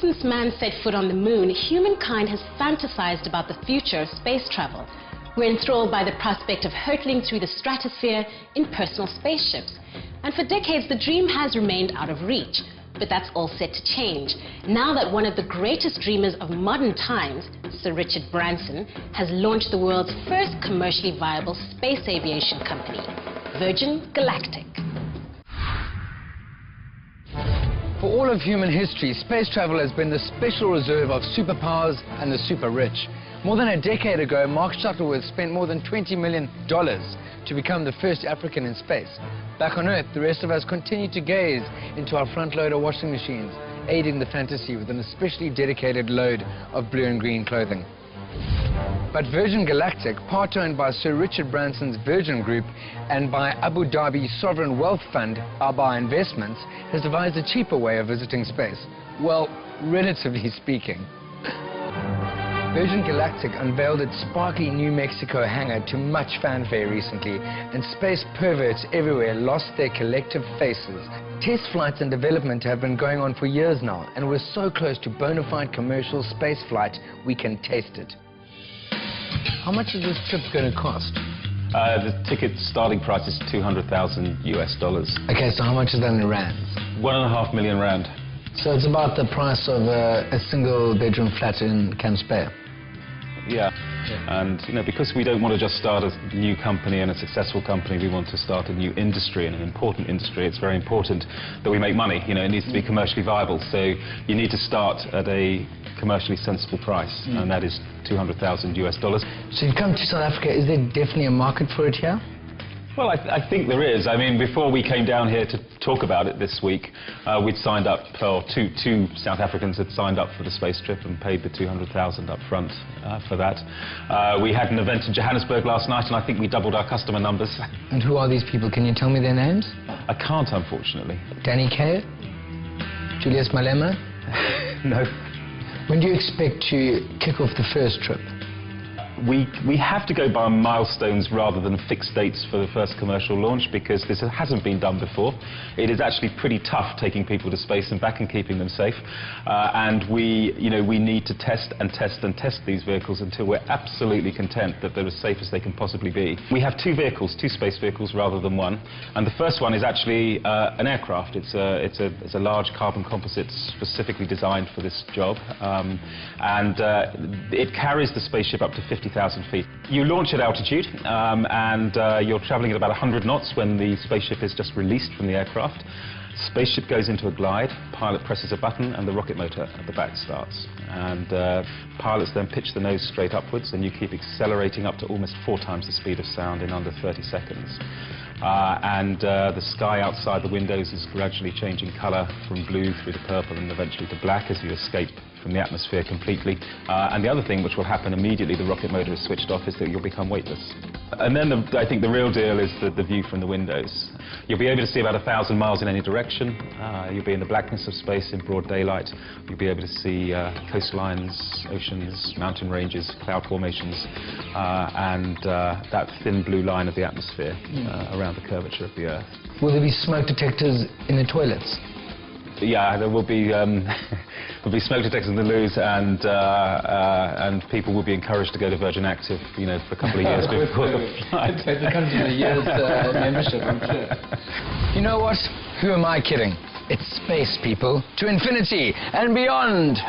since man set foot on the moon, humankind has fantasized about the future of space travel. We're enthralled by the prospect of hurtling through the stratosphere in personal spaceships. And for decades, the dream has remained out of reach. But that's all set to change, now that one of the greatest dreamers of modern times, Sir Richard Branson, has launched the world's first commercially viable space aviation company, Virgin Galactic. For all of human history, space travel has been the special reserve of superpowers and the super rich. More than a decade ago, Mark Shuttleworth spent more than $20 million to become the first African in space. Back on Earth, the rest of us continue to gaze into our front-loader washing machines, aiding the fantasy with an especially dedicated load of blue and green clothing. But Virgin Galactic, part-owned by Sir Richard Branson's Virgin Group and by Abu Dhabi Sovereign Wealth Fund, Arba Investments, has devised a cheaper way of visiting space. Well, relatively speaking. Virgin Galactic unveiled its sparkly New Mexico hangar to much fanfare recently, and space perverts everywhere lost their collective faces. Test flights and development have been going on for years now, and we're so close to bona fide commercial space flight, we can taste it. How much is this trip going to cost? The ticket starting price is $200,000 US. Okay, so how much is that in rands? 1.5 million rand. So it's about the price of a single-bedroom flat in Camps Bay. Yeah. And, you know, because we don't want to just start a new company and a successful company, we want to start a new industry and an important industry. It's very important that we make money. You know, it needs to be commercially viable. So you need to start at a commercially sensible price, and that is $200,000 US. So you come to South Africa, is there definitely a market for it here? Well, I think there is. I mean, before we came down here to talk about it this week, we'd signed up, or two South Africans had signed up for the space trip and paid the $200,000 up front for that. We had an event in Johannesburg last night, and I think we doubled our customer numbers. And who are these people? Can you tell me their names? I can't, unfortunately. Danny Kaye? Julius Malema? No. When do you expect to kick off the first trip? We have to go by milestones rather than fixed dates for the first commercial launch, because this hasn't been done before. It is actually pretty tough taking people to space and back and keeping them safe. And we need to test and test and test these vehicles until we're absolutely content that they're as safe as they can possibly be. We have two space vehicles rather than one. And the first one is actually an aircraft. It's a large carbon composite specifically designed for this job. It carries the spaceship up to 50,000 feet. You launch at altitude, and you're traveling at about 100 knots when the spaceship is just released from the aircraft. Spaceship goes into a glide, pilot presses a button, and the rocket motor at the back starts. And pilots then pitch the nose straight upwards, and you keep accelerating up to almost 4 times the speed of sound in under 30 seconds. The sky outside the windows is gradually changing colour from blue through to purple and eventually to black as you escape from the atmosphere completely. And the other thing which will happen immediately the rocket motor is switched off is that you'll become weightless. And then I think the real deal is the view from the windows. You'll be able to see about 1,000 miles in any direction. You'll be in the blackness of space in broad daylight. You'll be able to see coastlines, oceans, mountain ranges, cloud formations, and that thin blue line of the atmosphere around the curvature of the Earth. Will there be smoke detectors in the toilets? Yeah, there will be smoke detectors in the loos, and people will be encouraged to go to Virgin Active, you know, for a couple of years before the flight. It comes with a year's membership, I'm sure. You know what? Who am I kidding? It's space, people. To infinity and beyond!